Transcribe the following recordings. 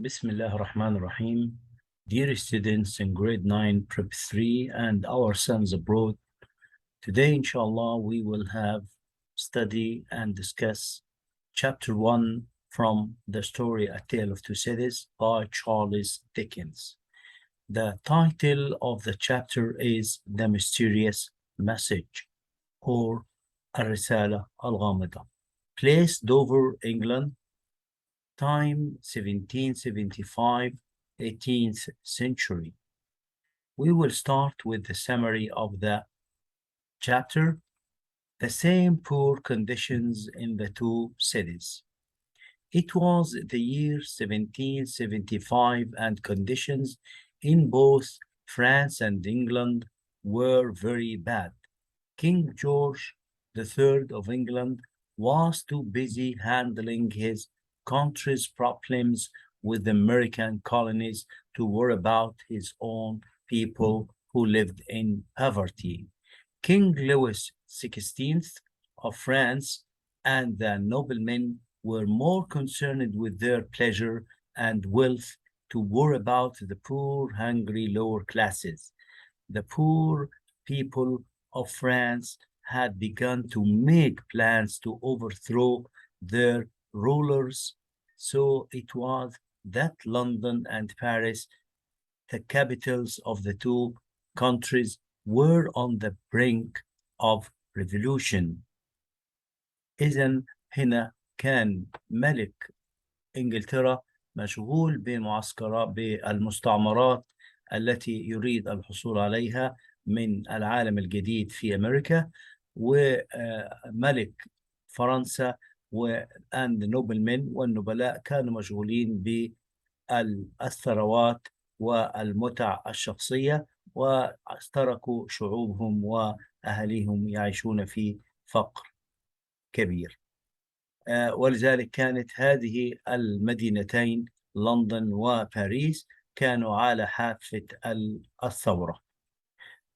Bismillah ar-Rahman ar-Rahim. Dear students in grade 9 prep 3 and our sons abroad, today inshallah we will have study and discuss chapter 1 from the story A Tale of Two Cities by Charles Dickens. The title of the chapter is The Mysterious Message or الرسالة الغامضة. Place Dover, England. Time 1775, 18th century. We will start with the summary of the chapter. The same poor conditions in the two cities. It was the year 1775 and conditions in both France and England were very bad. King George III of England was too busy handling his country's problems with the American colonies to worry about his own people who lived in poverty. King Louis XVI of France and the noblemen were more concerned with their pleasure and wealth to worry about the poor, hungry lower classes. The poor people of France had begun to make plans to overthrow their rulers, so it was that London and Paris, the capitals of the two countries, were on the brink of revolution. إذن هنا كان ملك إنجلترا مشغول بالمستعمرات التي يريد الحصول عليها من العالم الجديد في أمريكا، وملك فرنسا and noblemen والنبلاء كانوا مشغولين بالثروات والمتع الشخصية، وتركوا شعوبهم وأهليهم يعيشون في فقر كبير. ولذلك كانت هذه المدينتين لندن وباريس كانوا على حافة الثورة.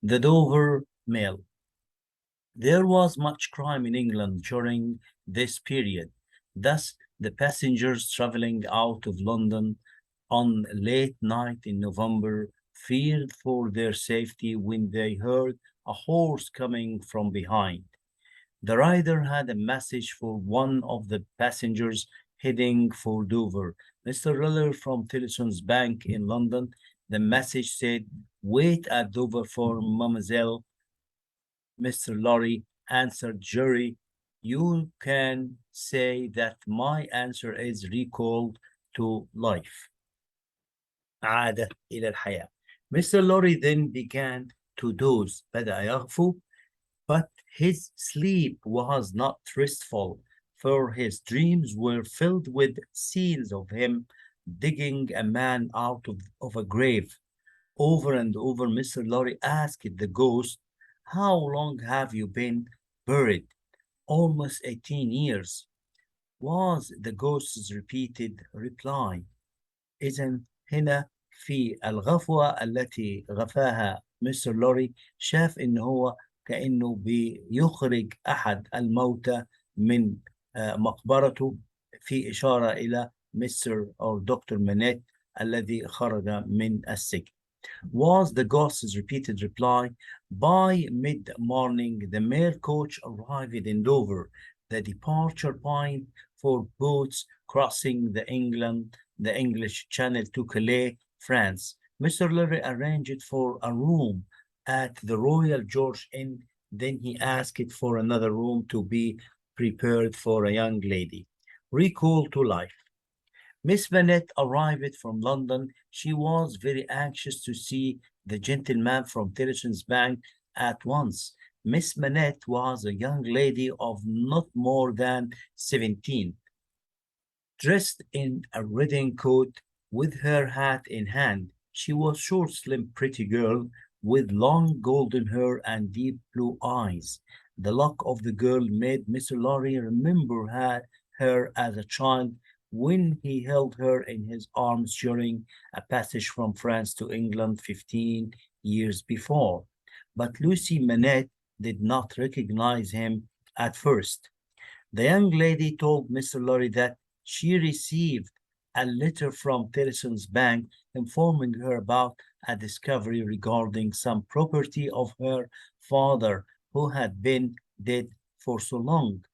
The Dover Mail. There was much crime in England during this period. Thus, the passengers traveling out of London on late night in November feared for their safety when they heard a horse coming from behind. The rider had a message for one of the passengers heading for Dover, Mr. Riller from Tillson's Bank in London. The message said, "Wait at Dover for Mademoiselle." Mr. Lorry answered, "Jury, you can say that my answer is recalled to life." عاد إلى الحياة. Mr. Lorry then began to doze. بدأ يغفو, but his sleep was not restful, for his dreams were filled with scenes of him digging a man out of a grave. Over and over, Mr. Lorry asked the ghost, "How long have you been buried?" "Almost 18 years," was the ghost's repeated reply. إذن هنا في الغفوة التي غفاها مستر لوري شاف إن هو كأنه بيخرج أحد الموتى من مقبرته، في إشارة إلى مستر أو دكتور منيت الذي خرج من السجن. Was the ghost's repeated reply. By mid-morning, the mail coach arrived in Dover, the departure point for boats crossing the English Channel to Calais, France. Mr. Leary arranged for a room at the Royal George Inn. Then he asked for another room to be prepared for a young lady. Recall to life. Miss Bennet arrived from London. She was very anxious to see the gentleman from Tillson's Bank at once. Miss Bennet was a young lady of not more than 17, dressed in a riding coat with her hat in hand. She was short, slim, pretty girl with long golden hair and deep blue eyes. The look of the girl made Mr. Lorry remember her as a child when he held her in his arms during a passage from France to England 15 years before. But Lucy Manette did not recognize him at first. The young lady told Mr. Lorry that she received a letter from Tellson's bank informing her about a discovery regarding some property of her father who had been dead for so long.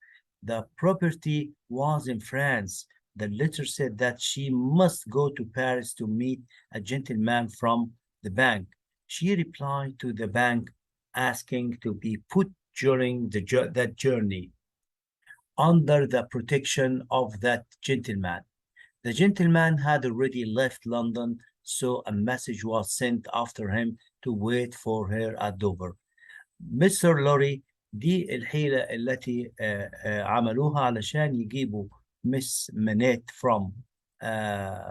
The property was in France. The letter said that she must go to Paris to meet a gentleman from the bank. She replied to the bank asking to be put during that journey under the protection of that gentleman. The gentleman had already left London, so a message was sent after him to wait for her at Dover. مستر لوري دي الحيلة التي عملوها علشان يجيبوا مس منات from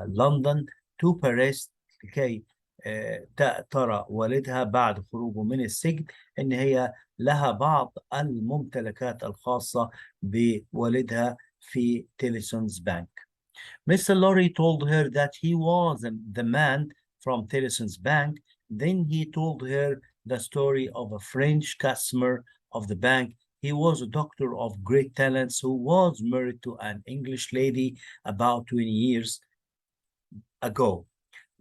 لندن to Paris لكي ترى والدها بعد خروجه من السجن إن هي لها بعض الممتلكات الخاصة بوالدها في تيلسونز بانك. Mr. Lorry told her that he was the man from Tellson's bank. Then he told her the story of a French customer of the bank. He was a doctor of great talents who was married to an English lady about 20 years ago.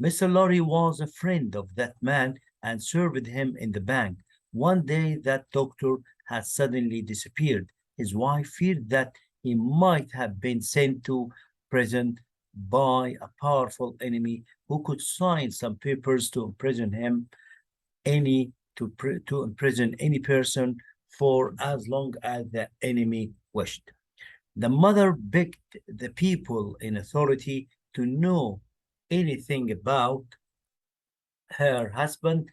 Mr. Lorry was a friend of that man and served him in the bank. One day, that doctor had suddenly disappeared. His wife feared that he might have been sent to prison by a powerful enemy who could sign some papers to imprison him to imprison any person for as long as the enemy wished. The mother begged the people in authority to know anything about her husband,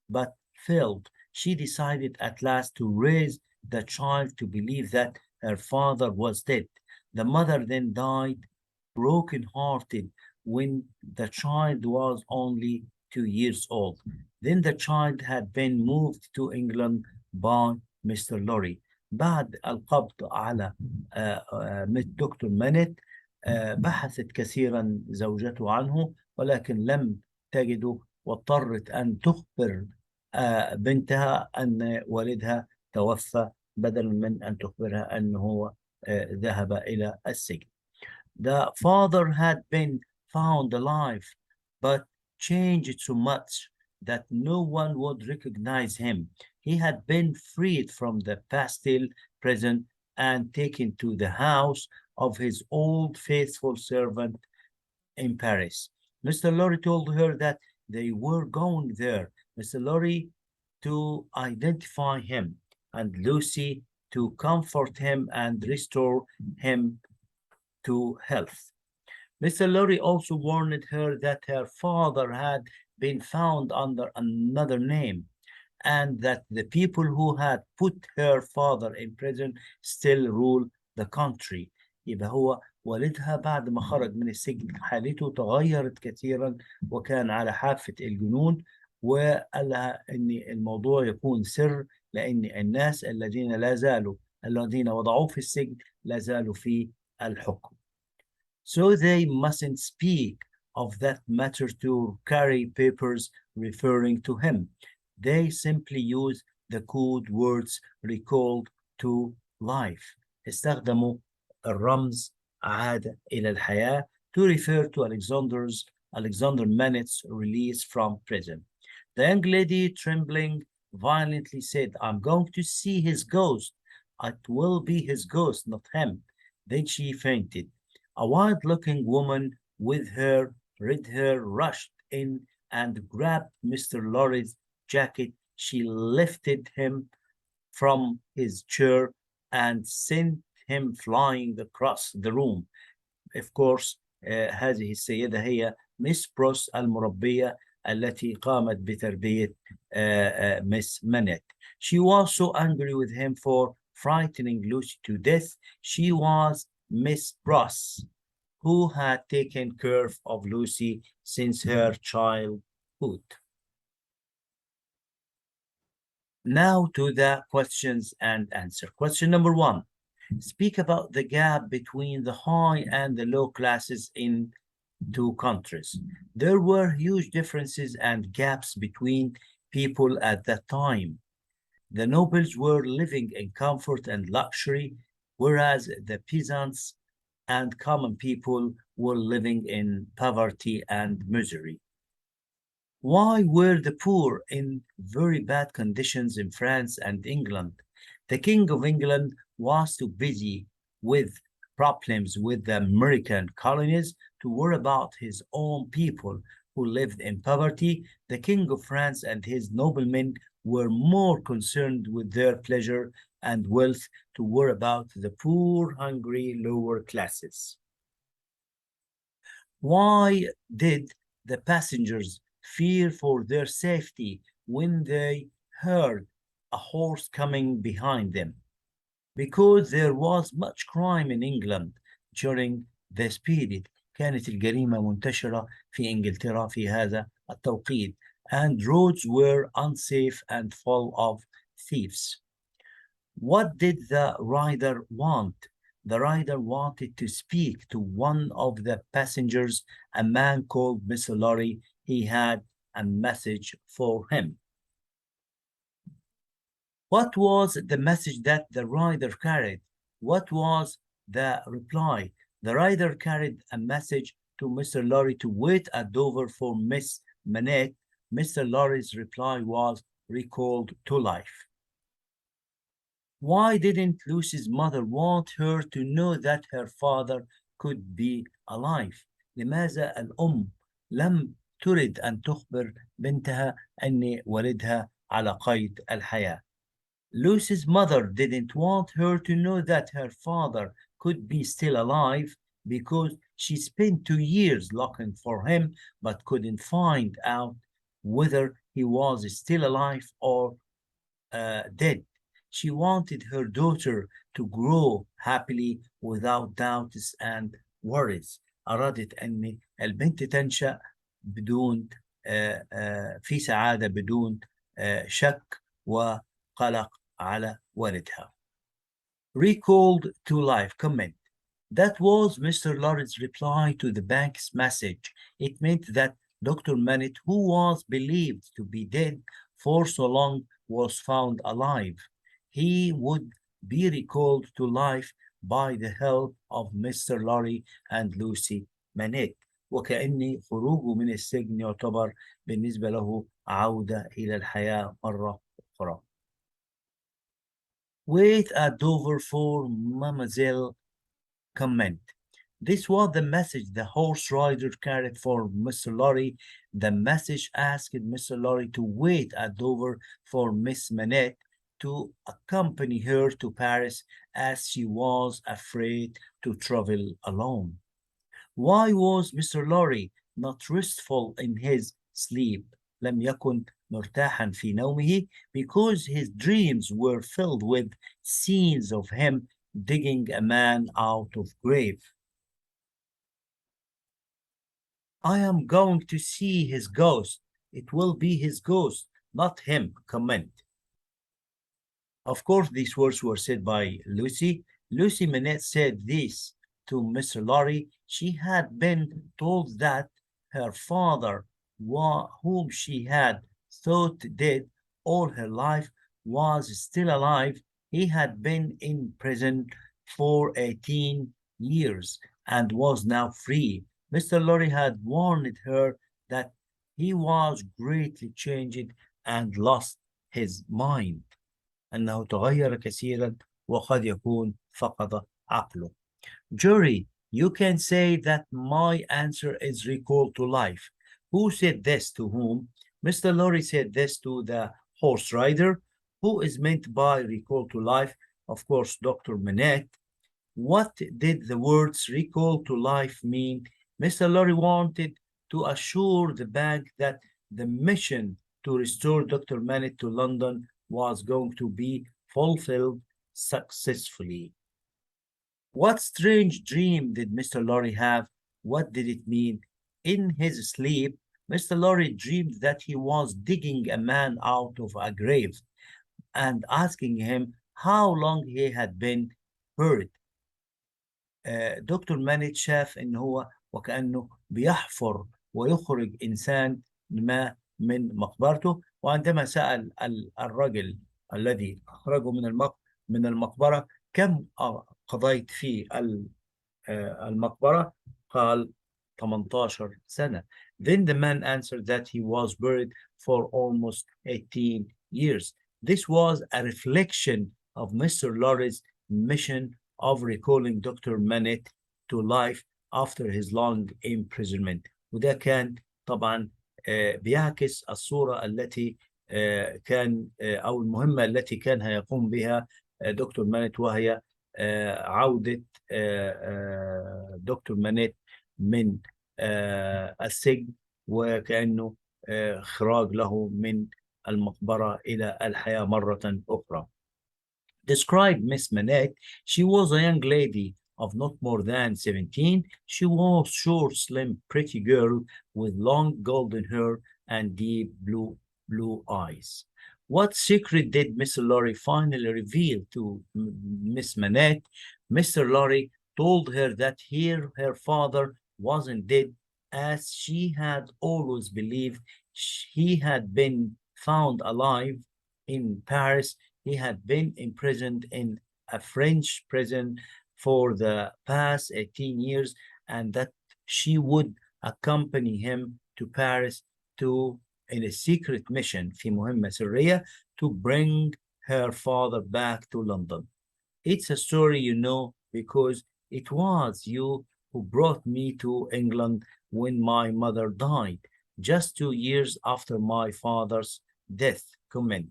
but failed. She decided at last to raise the child to believe that her father was dead. The mother then died broken-hearted when the child was only 2 years old. Then the child had been moved to England by Mr. Lorry. بعد القبض على دكتور مانيت بحثت كثيرا زوجته عنه ولكن لم تجده واضطرت أن تخبر بنتها أن والدها توفى بدلا من أن تخبرها أنه ذهب إلى السجن. The father had been found alive, but changed so much that no one would recognize him. He had been freed from the Bastille prison and taken to the house of his old faithful servant in Paris. Mr. Lorry told her that they were going there. Mr. Lorry to identify him and Lucy to comfort him and restore him to health. Mr. Lorry also warned her that her father had been found under another name and that the people who had put her father in prison still rule the country. يبقى هو والدها بعد ما خرج من السجن حالته تغيرت كثيرا وكان على حافة الجنون وقال لها ان الموضوع يكون سر لان الناس الذين وضعوه في السجن لا زالوا في الحكم. So they mustn't speak of that matter to carry papers referring to him. They simply use the code words recalled to life. استخدموا الرمز عاد إلى الحياة to refer to Alexander Manet's release from prison. The young lady, trembling violently, said, I'm going to see his ghost. It will be his ghost, not him. Then she fainted. A wild-looking woman with her red hair rushed in and grabbed Mr. Lorry's jacket. She lifted him from his chair and sent him flying across the room. Of course, هذه السيدة هي مس بروس المربية التي قامت بتربية مس مانيت. She was so angry with him for frightening Lucy to death. She was Miss Bros, who had taken care of Lucy since her childhood. Now to the questions and answer. Question number 1. Speak about the gap between the high and the low classes in two countries. There were huge differences and gaps between people at that time. The nobles were living in comfort and luxury, whereas the peasants and common people were living in poverty and misery. Why were the poor in very bad conditions in France and England? The King of England was too busy with problems with the American colonies to worry about his own people who lived in poverty. The King of France and his noblemen were more concerned with their pleasure and wealth to worry about the poor, hungry lower classes. Why did the passengers fear for their safety when they heard a horse coming behind them? Because there was much crime in England during this period. كانت الجريمة منتشرة في إنجلترا في هذا التوقيت, and roads were unsafe and full of thieves. What did the rider want? The rider wanted to speak to one of the passengers, a man called Mr. Lorry. He had a message for him. What was the message that the rider carried? What was the reply? The rider carried a message to Mr. Lorry to wait at Dover for Miss Manette. Mr. Lorry's reply was recalled to life. Why didn't Lucy's mother want her to know that her father could be alive? لماذا الأم لم ترد أن تخبر بنتها أن والدها على قيد الحياة؟ Lucy's mother didn't want her to know that her father could be still alive because she spent 2 years looking for him but couldn't find out whether he was still alive or dead. She wanted her daughter to grow happily without doubts and worries. أرادت أن البنت تنشأ بدون في سعادة بدون شك وقلق على والدها. Recalled to life. Comment. That was Mr. Lorry's reply to the bank's message. It meant that Dr. Manette, who was believed to be dead for so long, was found alive. He would be recalled to life by the help of Mr. Lorry and Lucy Manette. وكأن خروجه من السجن يعتبر بالنسبة له عودة إلى الحياة مرة أخرى. Wait at Dover for Mademoiselle. Comment. This was the message the horse rider carried for Mr. Lorry. The message asked Mr. Lorry to wait at Dover for Miss Manette to accompany her to Paris as she was afraid to travel alone. Why was Mr. Lorry not restful in his sleep? لم يكن مرتاحا في نومه because his dreams were filled with scenes of him digging a man out of grave. I am going to see his ghost. It will be his ghost, not him. Comment. Of course, these words were said by Lucy. Lucy Manette said this to Mr. Lorry. She had been told that her father, whom she had thought dead all her life, was still alive. He had been in prison for 18 years and was now free. Mr. Lorry had warned her that he was greatly changed and lost his mind. أنه تغير كثيرا وقد يكون فقد عقله. Jury, you can say that my answer is recalled to life. Who said this to whom? Mr. Lorry said this to the horse rider. Who is meant by recall to life? Of course, Dr. Manette. What did the words recall to life mean? Mr. Lorry wanted to assure the bank that the mission to restore Dr. Manette to London was going to be fulfilled successfully. What strange dream did Mr. Lorry have? What did it mean? In his sleep, Mr. Lorry dreamed that he was digging a man out of a grave and asking him how long he had been buried. دكتور مانيت شاف إن هو وكأنه بيحفر ويخرج إنسان ما من مقبرته. وعندما سأل الرجل الذي أخرجه من المقبرة كم قضيت في المقبرة؟ قال 18 سنة. Then the man answered that he was buried for almost 18 years. This was a reflection of Mr. Lorry's mission of recalling Dr. Manet to life after his long imprisonment. وده كان طبعا بيعكس الصورة التي كان أو المهمة التي كان هيقوم بها دكتور مانيت، وهي عودة دكتور مانيت من السجن، وكأنه إخراج له من المقبرة إلى الحياة مرة أخرى. Described Miss Manette. She was a young lady of not more than 17. She was short, slim, pretty girl with long golden hair and deep blue eyes. What secret did Mr. Lorry finally reveal to Miss Manette? Mr. Lorry told her that her father wasn't dead, as she had always believed. He had been found alive in Paris. He had been imprisoned in a French prison for the past 18 years, and that she would accompany him to Paris in a secret mission في مهمة سرية to bring her father back to London. It's a story you know because it was you who brought me to England when my mother died, just 2 years after my father's death. Comment.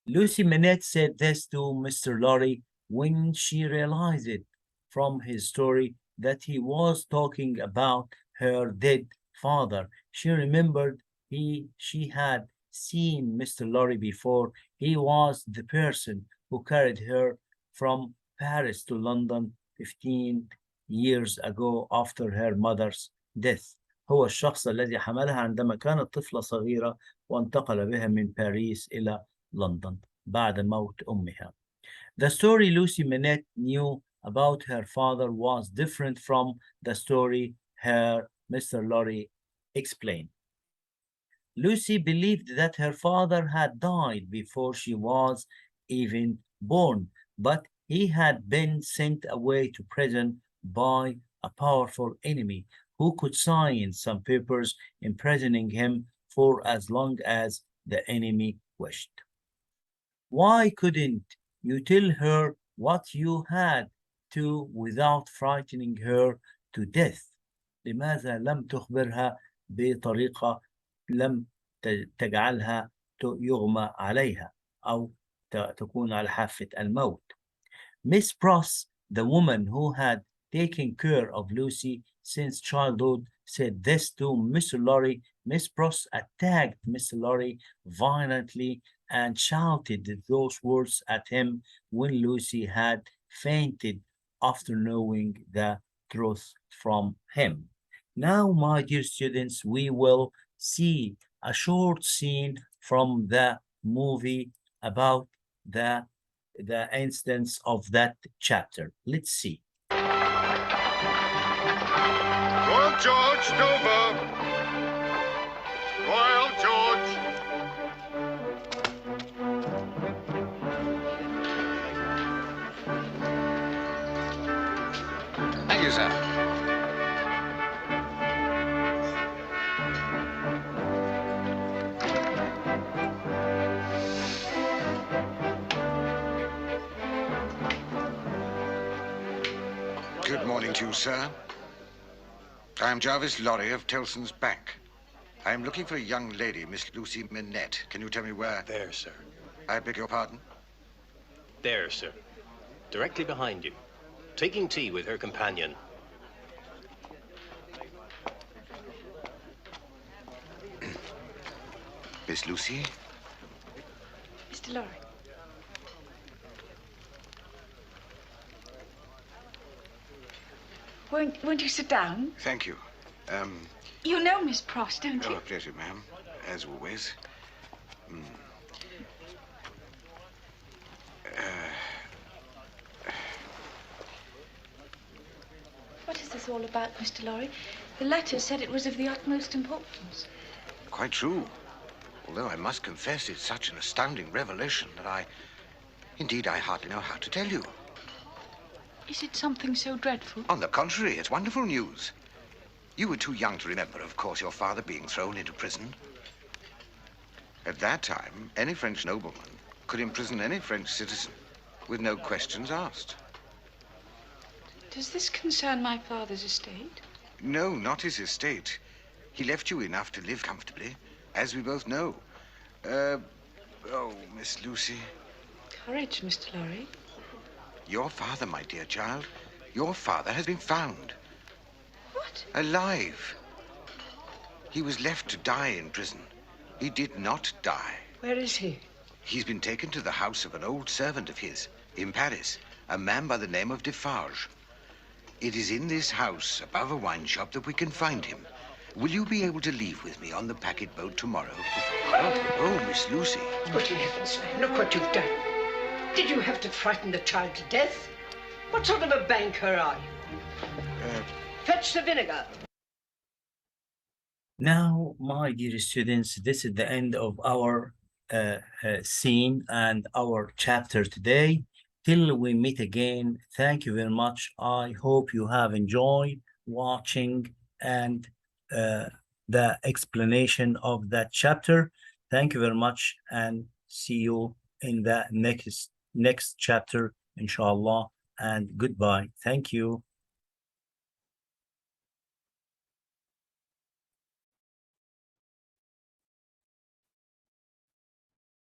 Lucy Manette said this to Mr. Lorry when she realized it from his story that he was talking about her dead father. She remembered she had seen Mr. Lorry before. He was the person who carried her from Paris to London 15 years ago after her mother's death. هو الشخص الذي حملها عندما كانت طفلة صغيرة وانتقل بها من باريس إلى لندن بعد موت أمها. The story Lucy Manette knew about her father was different from the story Mr. Lorry explained. Lucy believed that her father had died before she was even born, but he had been sent away to prison by a powerful enemy who could sign some papers imprisoning him for as long as the enemy wished. Why couldn't you tell her what you had to without frightening her to death? لماذا لم تخبرها بطريقة لم تجعلها يغمى عليها أو تكون على حافة الموت؟ Miss Pross, the woman who had taken care of Lucy since childhood, said this to Mr. Lorry. Miss Pross attacked Mr. Lorry violently and shouted those words at him when Lucy had fainted after knowing the truth from him. Now, my dear students, we will see a short scene from the movie about the instance of that chapter. Let's see. Royal George, Dover. Royal George. Thank you, sir. Good morning to you, sir. I am Jarvis Lorry of Tellson's Bank. I am looking for a young lady, Miss Lucy Manette. Can you tell me where? There, sir. I beg your pardon? There, sir. Directly behind you. Taking tea with her companion. Miss Lucy? Mr. Lorry. Won't you sit down? Thank you. You know Miss Pross, don't you? Oh, pleasure, ma'am. As always. What is this all about, Mr. Lorry? The letter said it was of the utmost importance. Quite true. Although I must confess it's such an astounding revelation that indeed, I hardly know how to tell you. Is it something so dreadful? On the contrary, it's wonderful news. You were too young to remember, of course, your father being thrown into prison. At that time, any French nobleman could imprison any French citizen with no questions asked. Does this concern my father's estate? No, not his estate. He left you enough to live comfortably, as we both know. Oh, Miss Lucy. Courage, Mr. Lorry. Your father, my dear child, your father has been found. What? Alive. He was left to die in prison. He did not die. Where is he? He's been taken to the house of an old servant of his in Paris, a man by the name of Defarge. It is in this house, above a wine shop, that we can find him. Will you be able to leave with me on the packet boat tomorrow? Oh, Miss Lucy. Good heavens, man, look what you've done. Did you have to frighten the child to death? What sort of a banker are you? Fetch the vinegar. Now, my dear students, this is the end of our scene and our chapter today. Till we meet again, thank you very much. I hope you have enjoyed watching and the explanation of that chapter. Thank you very much and see you in the next chapter, inshallah, and goodbye. Thank you.